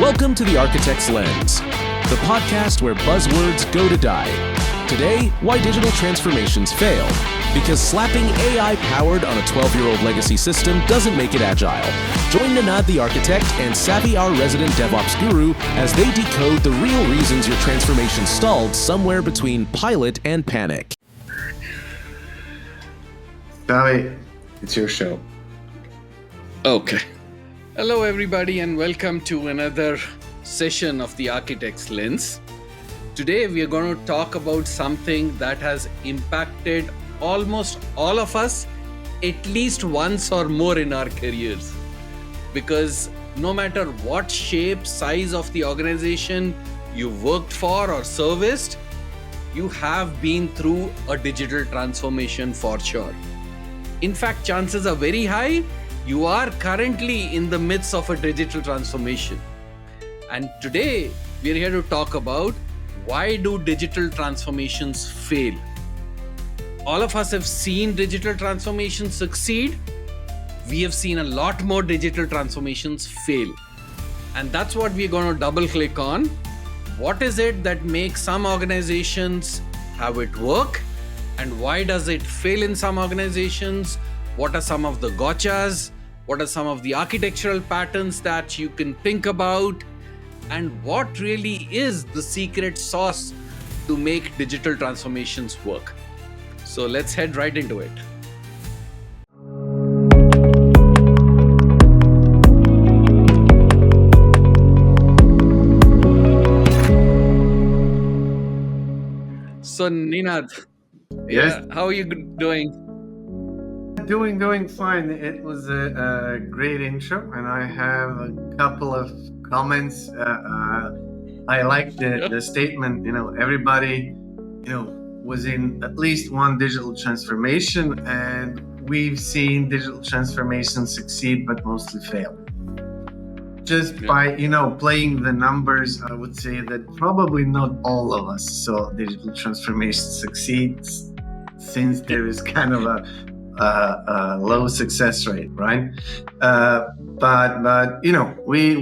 Welcome to The Architect's Lens, the podcast where buzzwords go to die. Today, why digital transformations fail. Because slapping AI powered on a 12-year-old legacy system doesn't make it agile. Join Nenad the Architect and Savy our resident DevOps guru as they decode the real reasons your transformation stalled somewhere between pilot and panic. Savy, it's your show. Okay. Hello, everybody, and welcome to another session of the Architect's Lens. Today, we are going to talk about something that has impacted almost all of us at least once or more in our careers. Because no matter what shape, size of the organization you worked for or serviced, you have been through a digital transformation for sure. In fact, chances are very high you are currently in the midst of a digital transformation. And today, we're here to talk about why do digital transformations fail? All of us have seen digital transformations succeed. We have seen a lot more digital transformations fail. And that's what we're going to double click on. What is it that makes some organizations have it work? And why does it fail in some organizations? What are some of the gotchas? What are some of the architectural patterns that you can think about? And what really is the secret sauce to make digital transformations work? So let's head right into it. So Nenad, Yes. how are you doing? Doing fine. It was a great intro, and I have a couple of comments. I like the statement. Everybody, was in at least one digital transformation, and we've seen digital transformations succeed, but mostly fail. Just by playing the numbers, I would say that probably not all of us saw digital transformation succeed, since there is kind of a low success rate, right? But we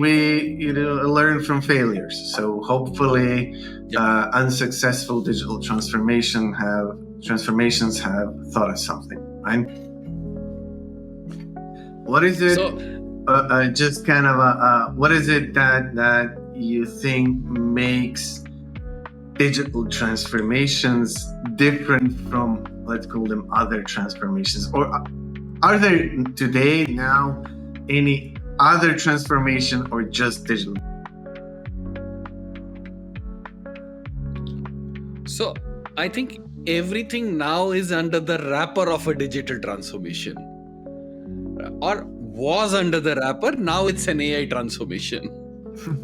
learn from failures. So hopefully, unsuccessful digital transformations have taught us something, right? What is it? What is it that you think makes digital transformations different from, let's call them, other transformations? Or are there today now any other transformation or just digital? So I think everything now is under the wrapper of a digital transformation, or was under the wrapper. Now it's an AI transformation.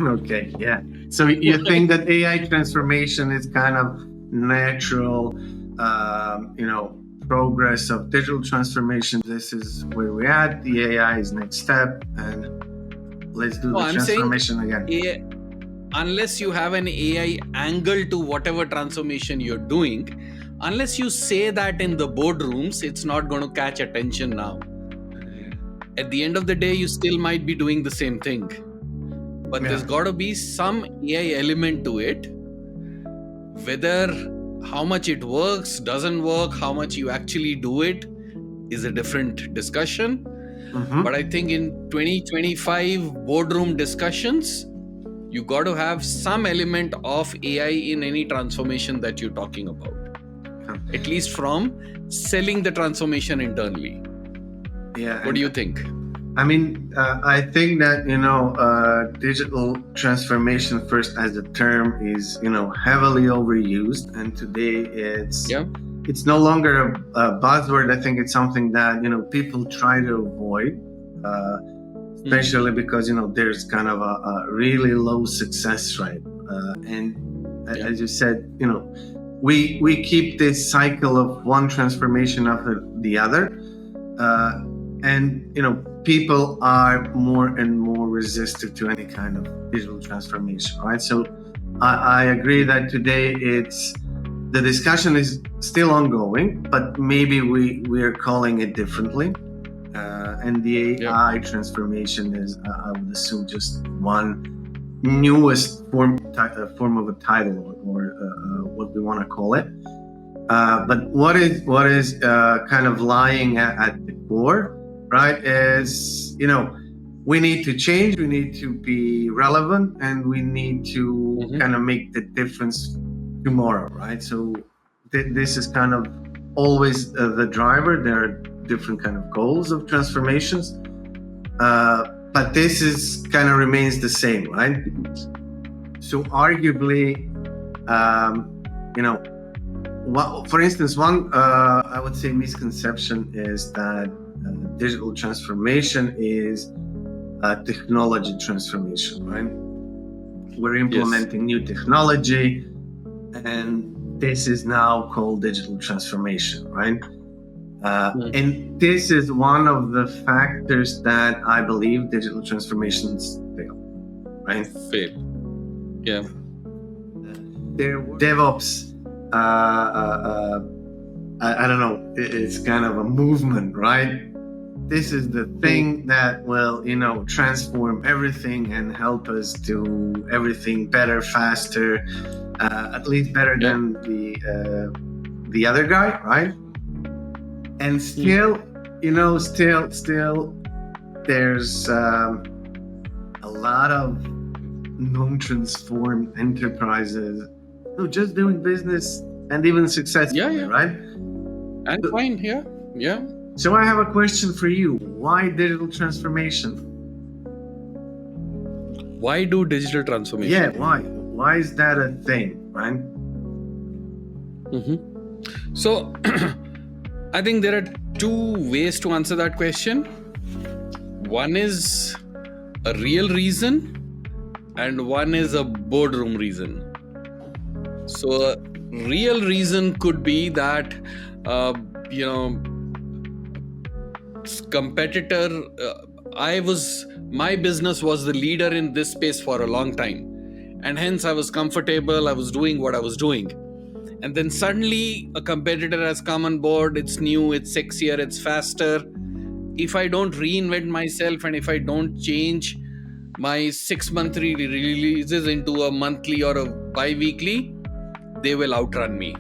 Okay, yeah. So you think that AI transformation is kind of natural, progress of digital transformation? This is where we're at. The AI is next step, and let's do the transformation again. Unless you have an AI angle to whatever transformation you're doing, unless you say that in the boardrooms, it's not going to catch attention now. At the end of the day, you still might be doing the same thing. But there's got to be some AI element to it. Whether how much it works, doesn't work, how much you actually do it is a different discussion. Mm-hmm. But I think in 2025 boardroom discussions, you got to have some element of AI in any transformation that you're talking about. At least from selling the transformation internally. Yeah. What do you think? I mean, I think that, digital transformation first as a term is, heavily overused. And today it's no longer a buzzword. I think it's something that, people try to avoid, especially because, there's kind of a really low success rate. As you said, we keep this cycle of one transformation after the other. And people are more and more resistant to any kind of digital transformation, right? So I agree that today the discussion is still ongoing, but maybe we are calling it differently. And the AI transformation is, I would assume, just one newest form of a title, or what we want to call it. But what is kind of lying at the core, right, is, we need to change, we need to be relevant, and we need to kind of make the difference tomorrow, right? So this is kind of always the driver. There are different kind of goals of transformations, but this is kind of remains the same, right? So arguably, for instance, one I would say misconception is that digital transformation is technology transformation, right? We're implementing new technology, and this is now called digital transformation, right? And this is one of the factors that I believe digital transformations fail, right? Yeah. DevOps, I don't know, it's kind of a movement, right? This is the thing that will, transform everything and help us do everything better, faster, at least better than the other guy, right? And still, still there's a lot of non-transformed enterprises who just doing business and even successfully, right? And fine, yeah. So I have a question for you. Why digital transformation? Why do digital transformation? Yeah, why? Why is that a thing, right? So, I think there are two ways to answer that question. One is a real reason, and one is a boardroom reason. So, a real reason could be that, competitor, my business was the leader in this space for a long time, and hence I was comfortable, I was doing what I was doing. And then suddenly a competitor has come on board, it's new, it's sexier, it's faster. If I don't reinvent myself, and if I don't change my 6-monthly releases into a monthly or a bi-weekly, they will outrun me.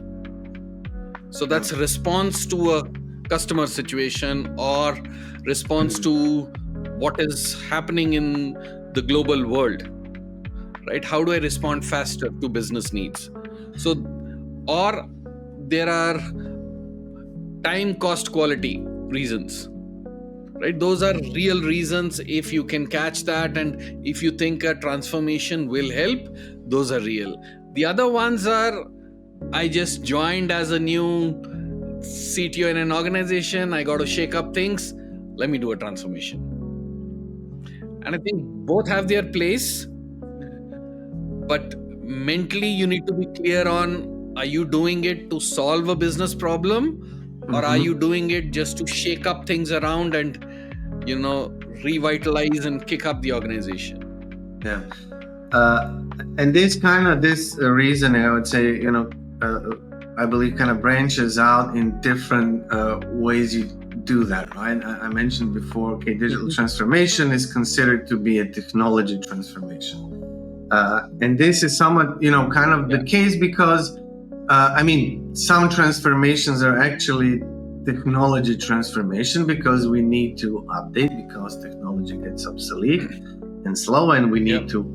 So that's a response to a customer situation, or response to what is happening in the global world, right? How do I respond faster to business needs? So, or there are time, cost, quality reasons, right? Those are real reasons. If you can catch that, and if you think a transformation will help, those are real. The other ones are, I just joined as a new CTO in an organization, I got to shake up things, let me do a transformation. And I think both have their place, but mentally you need to be clear on, are you doing it to solve a business problem, or are you doing it just to shake up things around and, revitalize and kick up the organization? Yeah. And this reasoning, I would say, I believe kind of branches out in different ways you do that, right? I mentioned before, digital transformation is considered to be a technology transformation. And this is somewhat, kind of the case because, some transformations are actually technology transformation because we need to update, because technology gets obsolete and slow, and we need to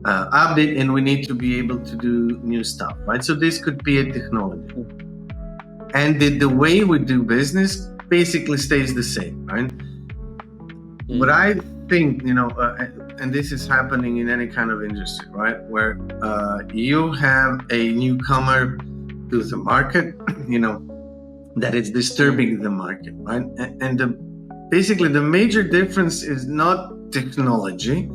update, and we need to be able to do new stuff, right? So this could be a technology. And the way we do business basically stays the same, right? What I think, and this is happening in any kind of industry, right? Where you have a newcomer to the market, that is disturbing the market, right? And basically the major difference is not technology,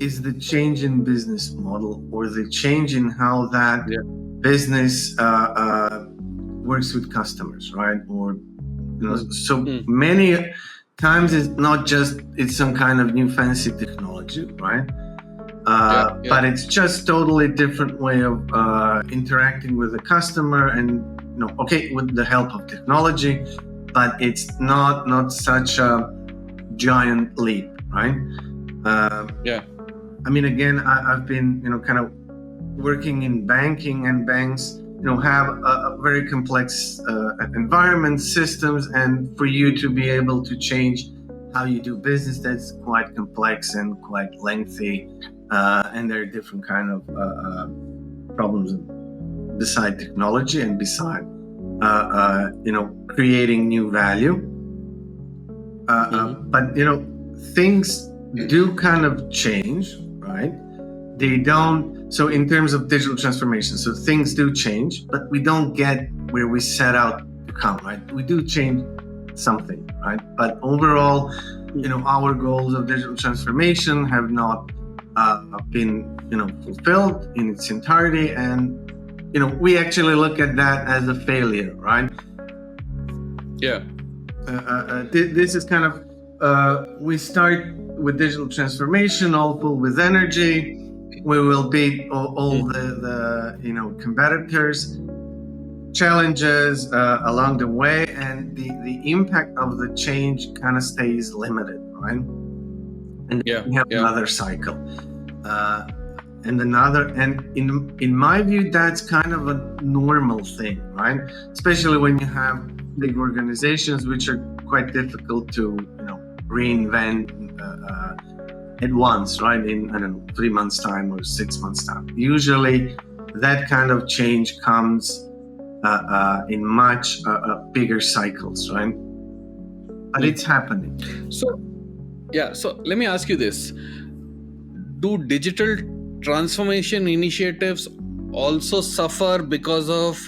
is the change in business model, or the change in how that business works with customers, right? Or many times it's some kind of new fancy technology, right? But it's just totally different way of interacting with the customer, and with the help of technology, but it's not such a giant leap, right? I mean, again, I've been, kind of working in banking, and banks, have a very complex environment, systems, and for you to be able to change how you do business, that's quite complex and quite lengthy, and there are different kind of problems beside technology and beside creating new value. But things do kind of change, right? They don't. So in terms of digital transformation, so things do change, but we don't get where we set out to come, right? We do change something, right? But overall, our goals of digital transformation have not been, fulfilled in its entirety, and we actually look at that as a failure, right? Yeah. This is kind of we start with digital transformation, all full with energy. We will beat all the competitors, challenges along the way, and the impact of the change kind of stays limited, right? And we have another cycle, and in my view, that's kind of a normal thing, right? Especially when you have big organizations, which are quite difficult to reinvent at once, right? In 3 months' time or 6 months' time. Usually, that kind of change comes in much bigger cycles, right? But it's happening. So let me ask you this: do digital transformation initiatives also suffer because of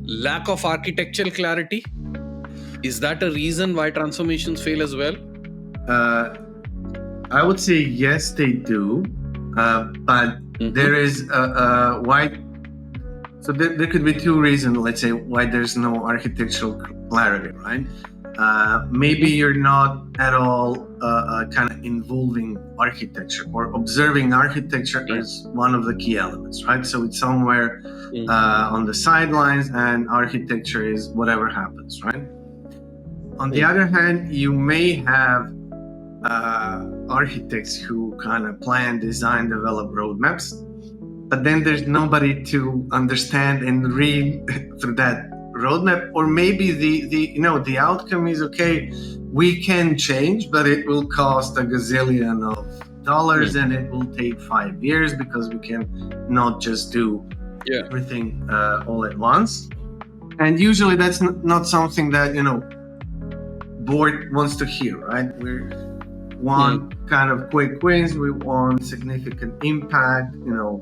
lack of architectural clarity? Is that a reason why transformations fail as well? I would say yes, they do, but there is a wide. So there could be two reasons, let's say, why there's no architectural clarity, right? Maybe you're not at all kind of involving architecture, or observing architecture is one of the key elements, right? So it's somewhere on the sidelines, and architecture is whatever happens, right? On the other hand, you may have architects who kind of plan, design, develop roadmaps, but then there's nobody to understand and read through that roadmap. Or maybe the outcome is, okay, we can change, but it will cost a gazillion of dollars, and it will take 5 years, because we can not just do everything all at once. And usually that's not something that board wants to hear, right? We want kind of quick wins. We want significant impact,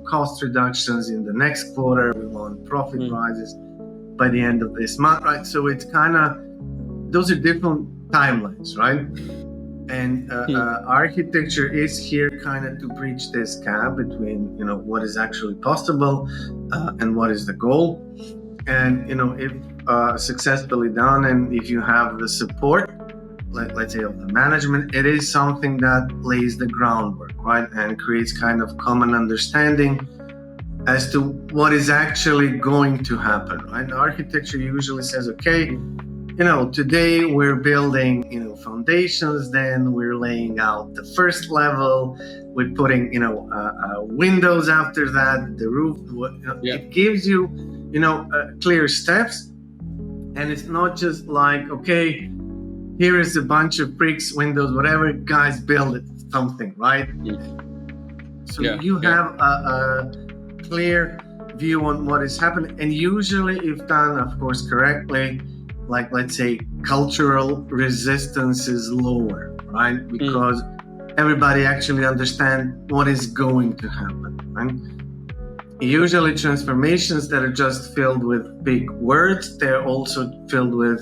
cost reductions in the next quarter. We want profit rises by the end of this month, right? So it's kind of, those are different timelines, right? And architecture is here kind of to bridge this gap between, what is actually possible and what is the goal. And, if successfully done, and if you have the support, let's say, of the management, it is something that lays the groundwork, right? And creates kind of common understanding as to what is actually going to happen, right? Architecture usually says, okay, today we're building, foundations, then we're laying out the first level, we're putting, windows after that, the roof. It gives you, clear steps. And it's not just like, okay, here is a bunch of bricks, windows, whatever, guys, build it, something, right? So you have a clear view on what is happening. And usually, if done, of course, correctly, like, let's say, cultural resistance is lower, right? Because everybody actually understands what is going to happen, right? Usually transformations that are just filled with big words, they're also filled with,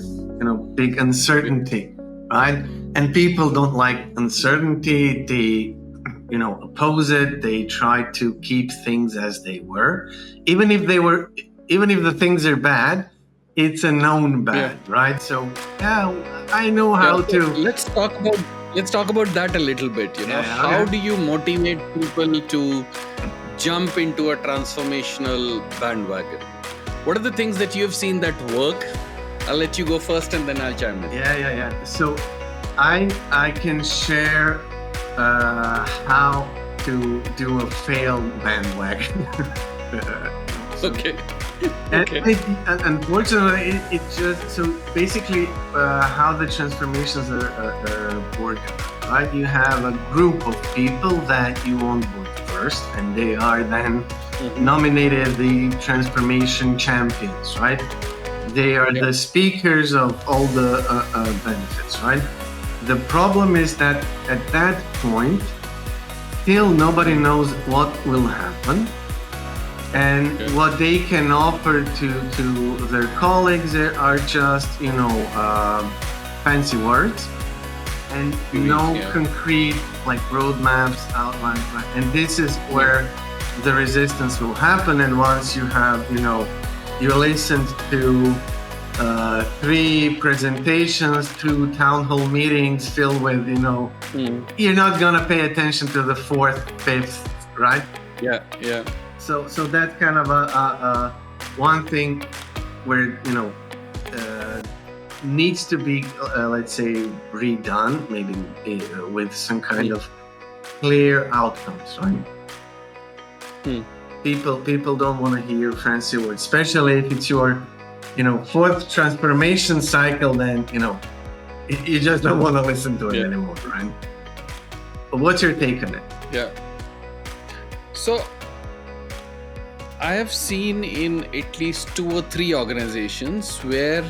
big uncertainty, right? And people don't like uncertainty. They, oppose it. They try to keep things as they were. Even if the things are bad, it's a known bad, right? So, I know how to. Let's talk about that a little bit. How do you motivate people to jump into a transformational bandwagon? What are the things that you've seen that work? I'll let you go first, and then I'll chime in. Yeah. So I can share how to do a failed bandwagon. Okay. And Okay. unfortunately, it just so basically how the transformations are working, right? You have a group of people that you onboard first, and they are then nominated the transformation champions, right? They are the speakers of all the benefits, right? The problem is that at that point, still nobody knows what will happen. And what they can offer to their colleagues are just, fancy words and no concrete like roadmaps outlined. And this is where the resistance will happen. And once you have, you listened to 3 presentations, 2 town hall meetings filled with, you're not gonna pay attention to the 4th, 5th, right? Yeah. So that's kind of a one thing where needs to be let's say redone, maybe with some kind of clear outcomes, right? People don't want to hear fancy words, especially if it's your 4th transformation cycle. Then you just don't want to listen to it anymore, right? But what's your take on it? Yeah. So I have seen in at least 2 or 3 organizations where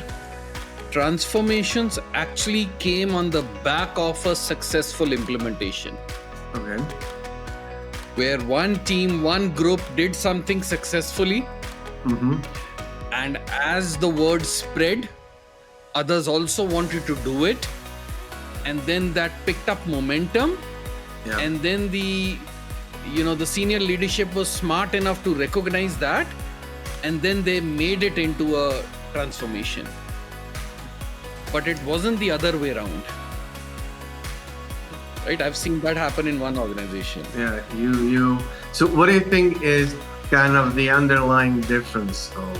transformations actually came on the back of a successful implementation. Okay. Where one team, one group did something successfully, and as the word spread, others also wanted to do it, and then that picked up momentum, and then the senior leadership was smart enough to recognize that, and then they made it into a transformation. But it wasn't the other way around. Right? I've seen that happen in one organization. Yeah, so what do you think is kind of the underlying difference of,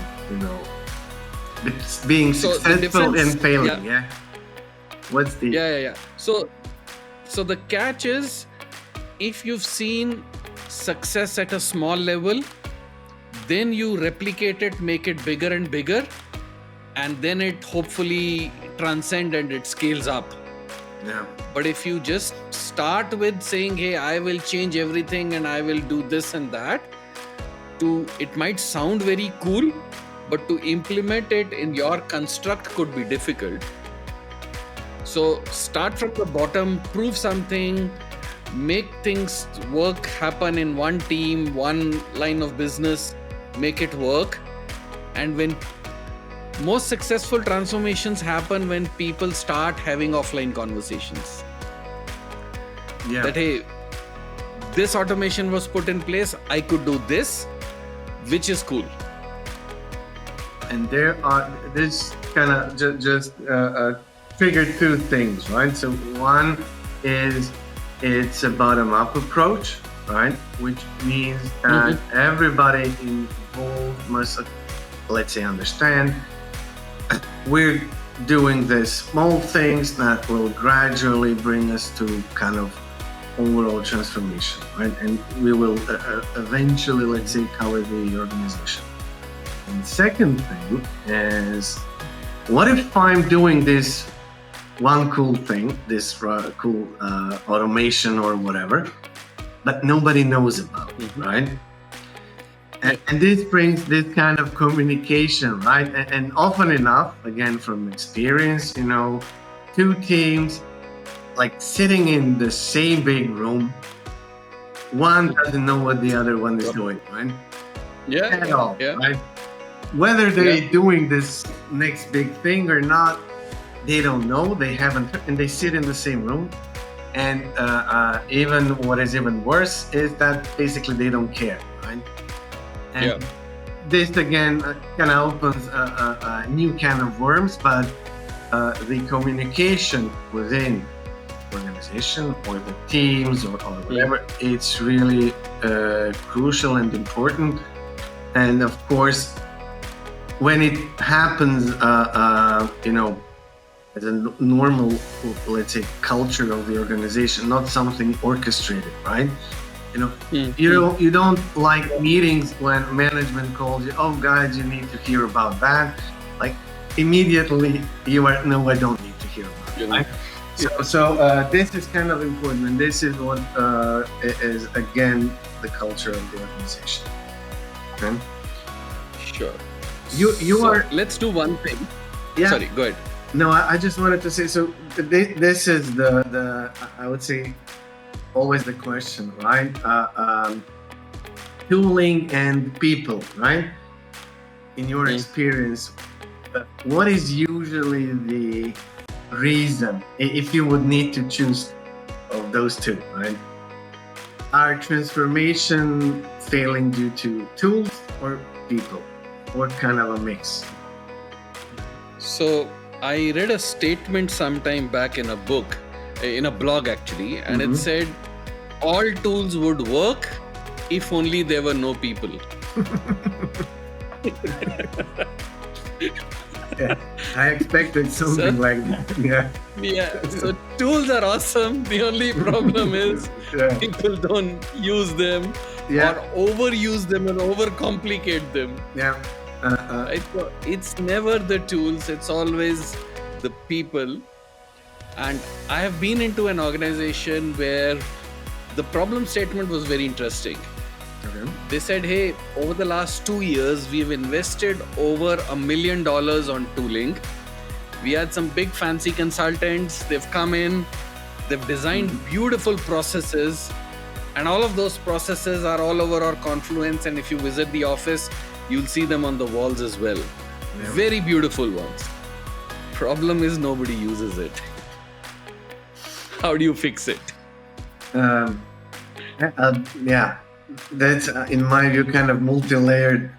being successful and failing, What's the... Yeah. So the catch is, if you've seen success at a small level, then you replicate it, make it bigger and bigger, and then it hopefully transcends and it scales up. Yeah. But if you just start with saying, hey, I will change everything and I will do this and that, it might sound very cool, but to implement it in your construct could be difficult. So start from the bottom, prove something, make things work, happen in one team, one line of business, make it work. And when most successful transformations happen when people start having offline conversations. Yeah. That, hey, this automation was put in place, I could do this, which is cool. And this kind of just triggered 2 things, right? So one is it's a bottom-up approach, right? Which means that everybody involved must, let's say, understand we're doing these small things that will gradually bring us to kind of overall transformation, right? And we will eventually, let's say, cover the organization. And second thing is, what if I'm doing this one cool thing, this cool automation or whatever, but nobody knows about it, right? And this brings this kind of communication, right? And often enough, again, from experience, 2 teams like sitting in the same big room, one doesn't know what the other one is doing, right? At all, right? Whether they're doing this next big thing or not, they don't know, they haven't, and they sit in the same room. And even what is even worse is that basically they don't care, right? And this again kind of opens a new can of worms, but the communication within organization or the teams or whatever, it's really crucial and important. And of course, when it happens, as a normal, let's say, culture of the organization, not something orchestrated, right? You don't like meetings when management calls you, oh guys, you need to hear about that. Like immediately you are, no, I don't need to hear about it. Right? So this is kind of important, and this is what is again the culture of the organization. Okay? Sure. You are. Let's do one thing. Yeah. Sorry, go ahead. No, I just wanted to say, so this is the I would say always the question, right? Tooling and people, right? In your experience, what is usually the reason, if you would need to choose of those two, right? Are transformation failing due to tools or people? What kind of a mix? So I read a statement sometime back in a book, in a blog actually, and it said all tools would work if only there were no people. Yeah, I expected something like that. Yeah. So tools are awesome. The only problem is people don't use them or overuse them and overcomplicate them. Yeah. Right? So it's never the tools, it's always the people. And I have been into an organization where the problem statement was very interesting. Okay. They said, hey, over the last 2 years, we've invested over $1 million on tooling. We had some big fancy consultants. They've come in, they've designed beautiful processes, and all of those processes are all over our Confluence. And if you visit the office, you'll see them on the walls as well. Yeah. Very beautiful ones. Problem is nobody uses it. How do you fix it? Yeah. That's, in my view, kind of multi-layered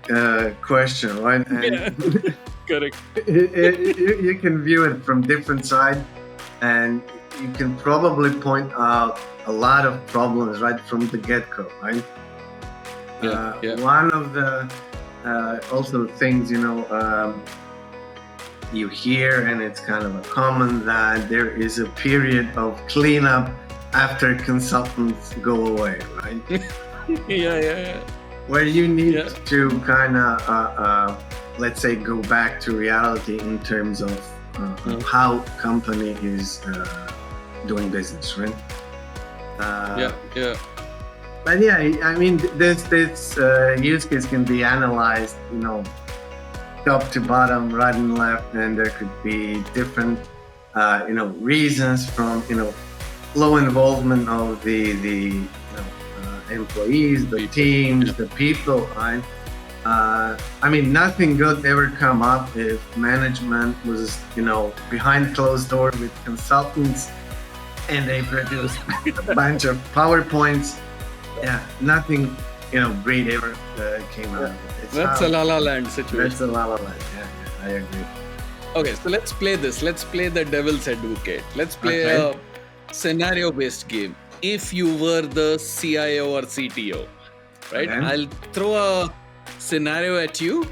question, right? And correct. You can view it from different sides, and you can probably point out a lot of problems right from the get-go, right? One of the also things, you hear, and it's kind of a common, that there is a period of cleanup after consultants go away, right? Yeah. Where you need to kind of, let's say, go back to reality in terms of how company is doing business, right? But yeah, I mean, this use case can be analyzed, top to bottom, right and left, and there could be different, reasons from, low involvement of the employees, the teams, the people. Right? I mean, nothing good ever come up if management was, behind closed door with consultants, and they produced a bunch of PowerPoints. Yeah, nothing, great ever came out of it. That's a La La Land situation. That's a La La Land. Yeah, I agree. Okay, so let's play this. Let's play the devil's advocate. Let's play a scenario-based game. If you were the CIO or CTO, right? Okay. I'll throw a scenario at you.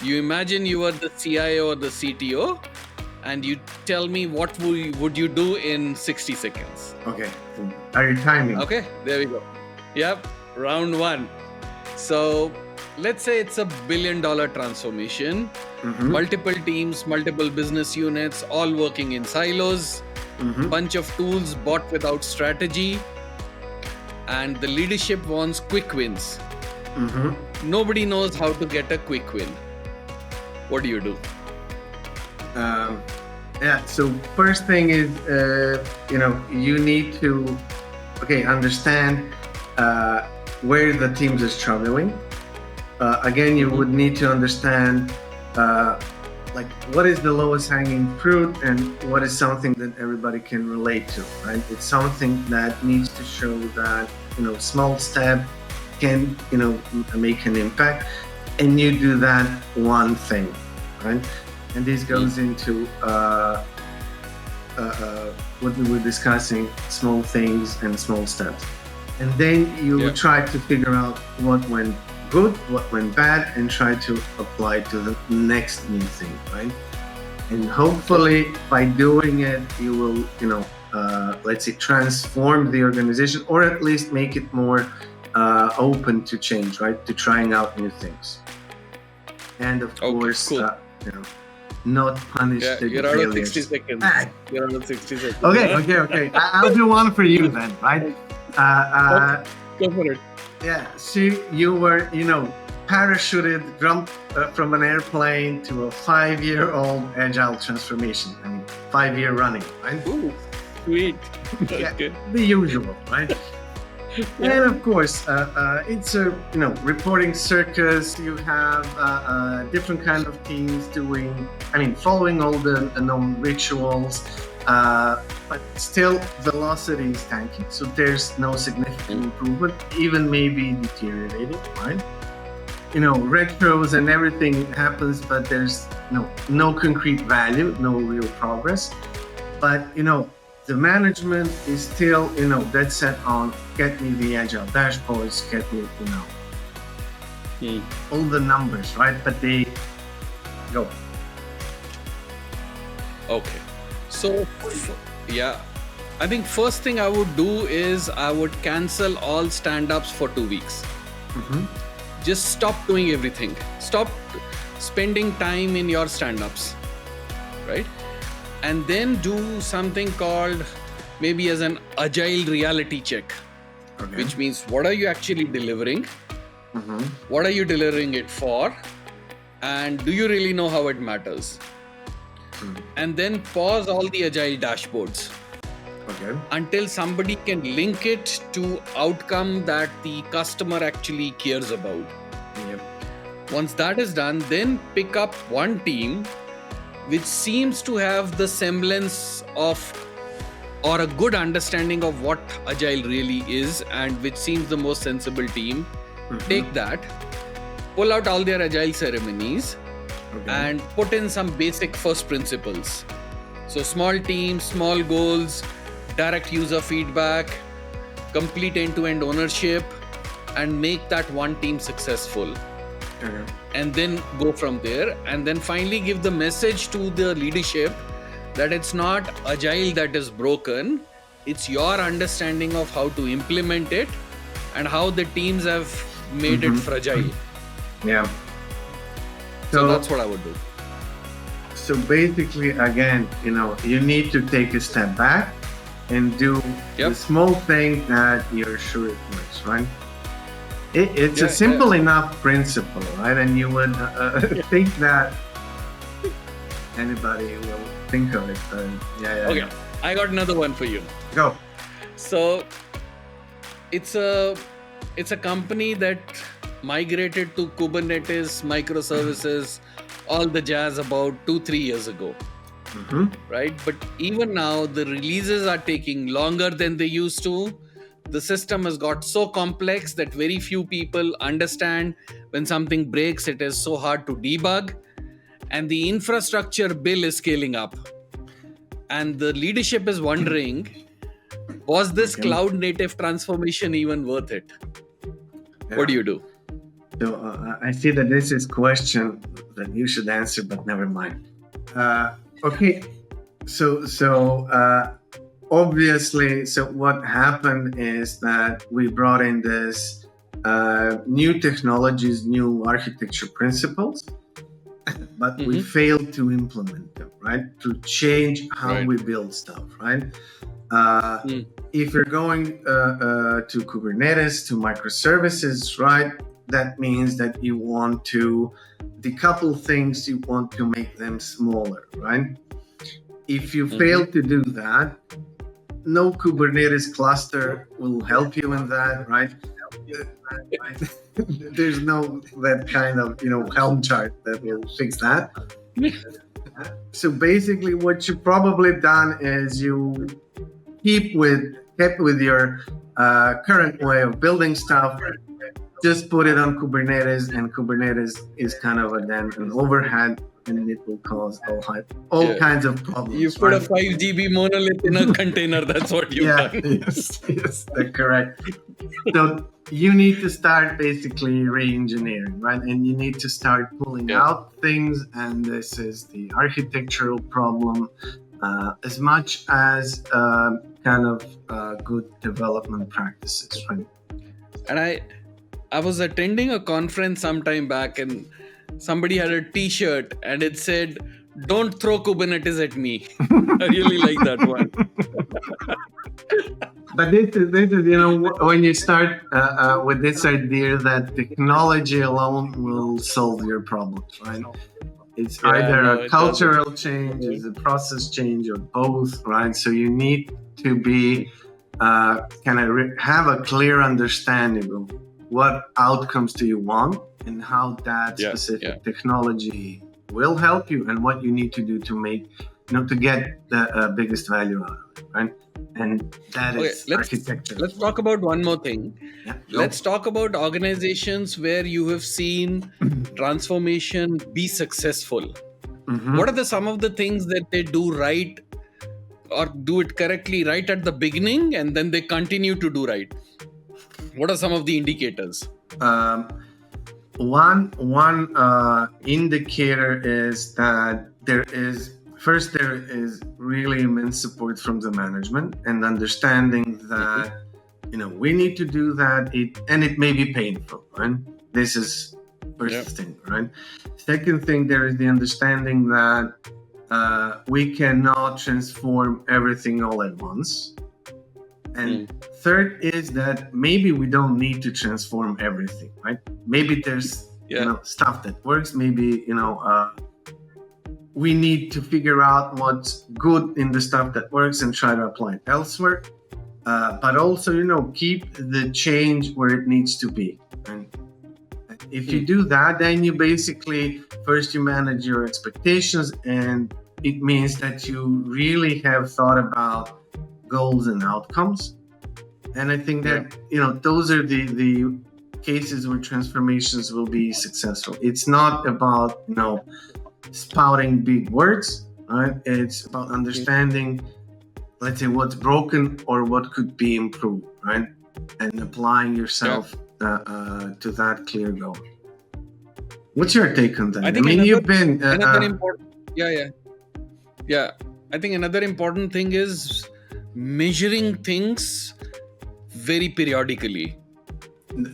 You imagine you were the CIO or the CTO, and you tell me what would you do in 60 seconds. Okay. Are you timing? Okay, there we go. Yep, round one. So let's say it's $1 billion transformation, multiple teams, multiple business units, all working in silos, bunch of tools bought without strategy, and the leadership wants quick wins. Nobody knows how to get a quick win. What do you do? So first thing is, you need to, understand where the teams are struggling. Again, you would need to understand what is the lowest hanging fruit and what is something that everybody can relate to, right? It's something that needs to show that, small step can, make an impact, and you do that one thing, right? And this goes into what we were discussing, small things and small steps. And then you try to figure out what went good, what went bad, and try to apply to the next new thing, right? And hopefully by doing it, you will, let's say, transform the organization, or at least make it more open to change, right? To trying out new things. And of course, cool. Not punish the you're out failures. of 60 seconds. You're out of 60 seconds. Okay. I'll do one for you then, right? Go for it. Yeah, so you were, parachuted, jumped from an airplane to a 5-year-old agile transformation. 5-year running, right? Ooh, sweet. Okay. The usual, right? And of course, it's a reporting circus. You have different kind of teams following all the known rituals, but still velocity is tanking. So there's no significant improvement, even maybe deteriorating, right? Retros and everything happens, but there's no concrete value, no real progress. But the management is still, dead set on get me the agile dashboards, get me, all the numbers, right? But they go. Okay. So, I think first thing I would do is I would cancel all stand-ups for 2 weeks. Just stop doing everything. Stop spending time in your stand-ups, right? And then do something called maybe as an agile reality check, which means what are you actually delivering? What are you delivering it for? And do you really know how it matters? And then pause all the agile dashboards until somebody can link it to outcome that the customer actually cares about. Once that is done, then pick up one team which seems to have the semblance of or a good understanding of what agile really is and which seems the most sensible team. Take that, pull out all their agile ceremonies and put in some basic first principles. So small teams, small goals, direct user feedback, complete end-to-end ownership, and make that one team successful. And then go from there, and then finally give the message to the leadership that it's not agile that is broken, it's your understanding of how to implement it and how the teams have made it fragile. So that's what I would do. So basically, again, you need to take a step back and do the small thing that you're sure it works, right? It's a simple enough principle, right? And you would think that anybody will think of it. Okay, I got another one for you. Go. So it's a company that migrated to Kubernetes, microservices, all the jazz about 2-3 years ago. Right? But even now, the releases are taking longer than they used to. The system has got so complex that very few people understand when something breaks. It is so hard to debug, and the infrastructure bill is scaling up. And the leadership is wondering, was this cloud native transformation even worth it? What do you do? So I see that this is a question that you should answer, but never mind. Okay, so obviously, what happened is that we brought in this new technologies, new architecture principles, but we failed to implement them, right? To change how we build stuff, right? If you're going to Kubernetes, to microservices, right? That means that you want to decouple things, you want to make them smaller, right? If you fail to do that, no Kubernetes cluster will help you in that, right? There's no that kind of Helm chart that will fix that. So basically, what you probably done is you kept with your current way of building stuff. Just put it on Kubernetes, and Kubernetes is kind of an overhead, and it will cause all kinds of problems. You put a 5 GB monolith in a container. That's what you've done. Yes, that's correct. So you need to start basically re-engineering, right? And you need to start pulling out things, and this is the architectural problem, as much as kind of good development practices, right? And I was attending a conference sometime back, and somebody had a T-shirt and it said, "Don't throw Kubernetes at me." I really like that one. But this is when you start with this idea that technology alone will solve your problems, right? It's either a cultural change, it's a process change, or both, right? So you need to be have a clear understanding of what outcomes do you want and how that specific technology will help you, and what you need to do to make, to get the biggest value out of it, right? And that is architecture. Let's talk about one more thing. Yeah, let's talk about organizations where you have seen transformation be successful. Mm-hmm. What are some of the things that they do right, or do it correctly right at the beginning, and then they continue to do right? What are some of the indicators? One indicator is that there is really immense support from the management, and understanding that we need to do that, and it may be painful, right? This is first thing, right? Second thing, there is the understanding that we cannot transform everything all at once. And third is that maybe we don't need to transform everything, right? Maybe there's stuff that works. Maybe we need to figure out what's good in the stuff that works and try to apply it elsewhere. But also, keep the change where it needs to be. And if you do that, then you basically first you manage your expectations, and it means that you really have thought about goals and outcomes. And I think that those are the cases where transformations will be successful. It's not about spouting big words, right? It's about understanding, let's say, what's broken or what could be improved, right? And applying yourself to that clear goal. What's your take on that? I mean, you've been another important. I think another important thing is measuring things very periodically.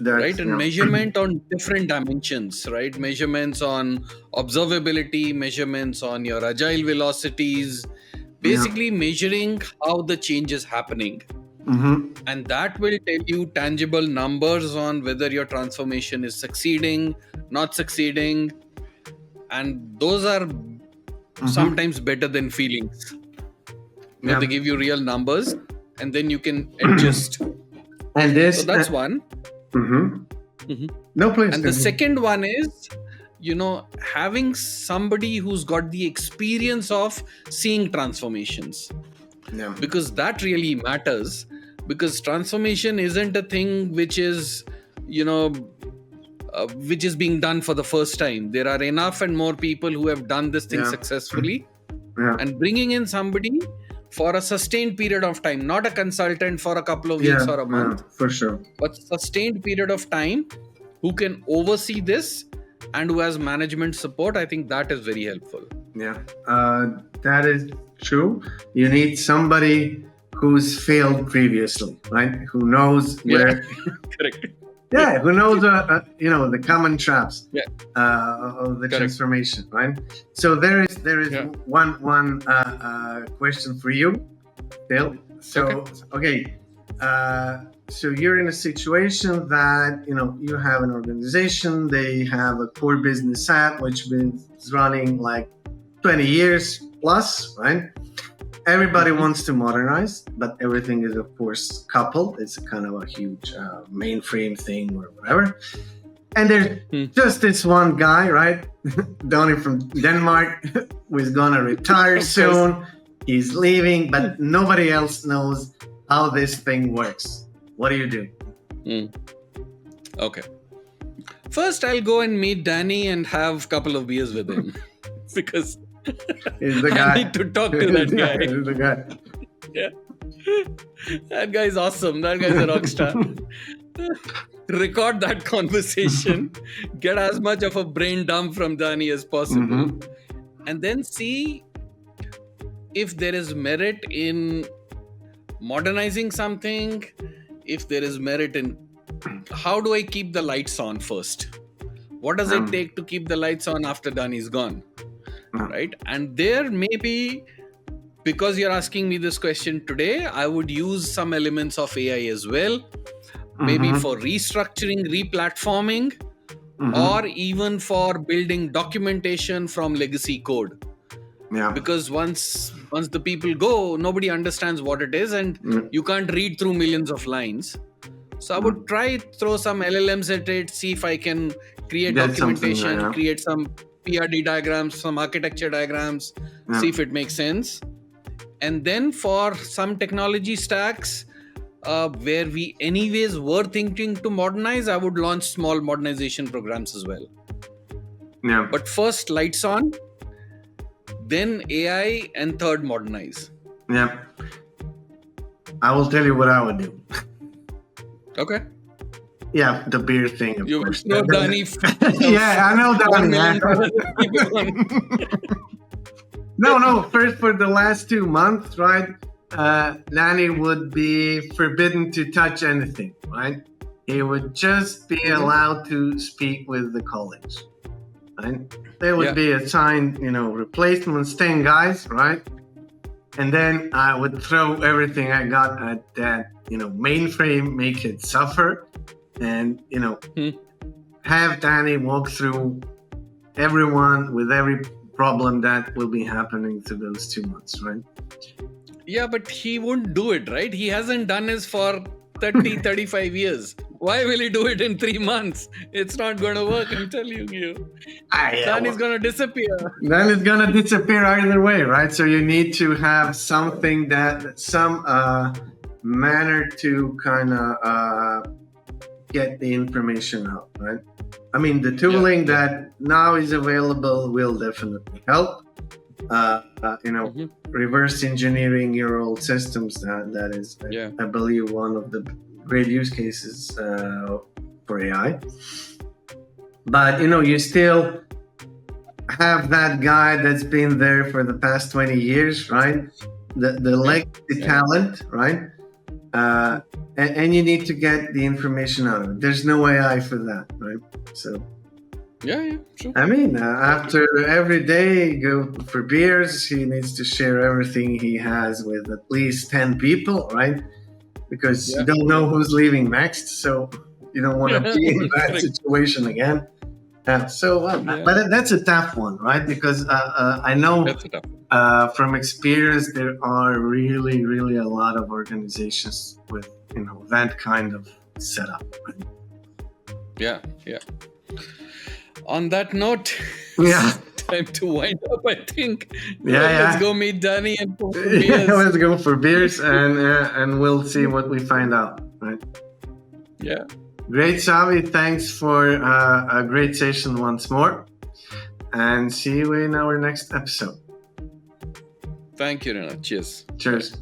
Right, and measurement on different dimensions, right? Measurements on observability, measurements on your agile velocities, basically measuring how the change is happening. Mm-hmm. And that will tell you tangible numbers on whether your transformation is succeeding, not succeeding. And those are sometimes better than feelings. They give you real numbers, and then you can adjust. And so that's one. No, please. And the second one is, having somebody who's got the experience of seeing transformations. Yeah. Because that really matters. Because transformation isn't a thing which is, which is being done for the first time. There are enough and more people who have done this thing successfully. Yeah. And bringing in somebody for a sustained period of time, not a consultant for a couple of weeks or a month. For sure. But sustained period of time, who can oversee this and who has management support, I think that is very helpful. Yeah, that is true. You need somebody who's failed previously, right? Who knows where... Correct. Yeah, who knows, the common traps of the transformation, right? So there is one question for you, Dale. So, so you're in a situation that, you have an organization, they have a core business app, which is running like 20 years plus, right? Everybody wants to modernize, but everything is, of course, coupled. It's kind of a huge mainframe thing or whatever. And there's just this one guy, right? Donnie from Denmark, who is going to retire soon. He's leaving, but nobody else knows how this thing works. What do you do? Okay. First, I'll go and meet Danny and have a couple of beers with him. Because... He's the guy. I need to talk to that guy. He's the guy. Yeah. That guy's awesome. That guy's a rock star. Record that conversation. Get as much of a brain dump from Danny as possible. And then see if there is merit in modernizing something, if there is merit in how do I keep the lights on first? What does it take to keep the lights on after Dani's gone? Right? And there maybe, because you're asking me this question today, I would use some elements of AI as well. Maybe for restructuring, replatforming, or even for building documentation from legacy code. Because once the people go, nobody understands what it is, and you can't read through millions of lines. So I would try throw some LLMs at it, see if I can create documentation, create some PRD diagrams, some architecture diagrams, see if it makes sense. And then for some technology stacks where we anyways were thinking to modernize, I would launch small modernization programs as well. But first lights on, then AI, and third modernize. I will tell you what I would do. Okay. Yeah, the beer thing. You would know Dani. Yeah, I know Dani. No. First, for the last 2 months, right? Dani would be forbidden to touch anything, right? He would just be allowed to speak with the college, right? There would be assigned, replacements, 10 guys, right? And then I would throw everything I got at that, mainframe, make it suffer, and, have Dani walk through everyone with every problem that will be happening through those 2 months, right? Yeah, but he won't do it, right? He hasn't done this for 30, 35 years. Why will he do it in 3 months? It's not going to work, I'm telling you. Dani's going to disappear. Dani's going to disappear either way, right? So you need to have something some manner to kind of get the information out, right? I mean, the tooling that now is available will definitely help. Reverse engineering your old systems, that is, I believe, one of the great use cases for AI. But, you still have that guy that's been there for the past 20 years, right? The legacy talent, right? And you need to get the information out of it. There's no AI for that, right? So... Yeah, sure. I mean, after every day go for beers, he needs to share everything he has with at least 10 people, right? Because you don't know who's leaving next, so you don't want to be in that situation again. But that's a tough one, right? Because I know from experience there are really, really a lot of organizations with that kind of setup. Right? Yeah. On that note, time to wind up, I think. Let's go meet Dani and go for beers. Let's go for beers and we'll see what we find out, right? Yeah. Great, Savy. Thanks for a great session once more. And see you in our next episode. Thank you, Nenad. Cheers. Cheers.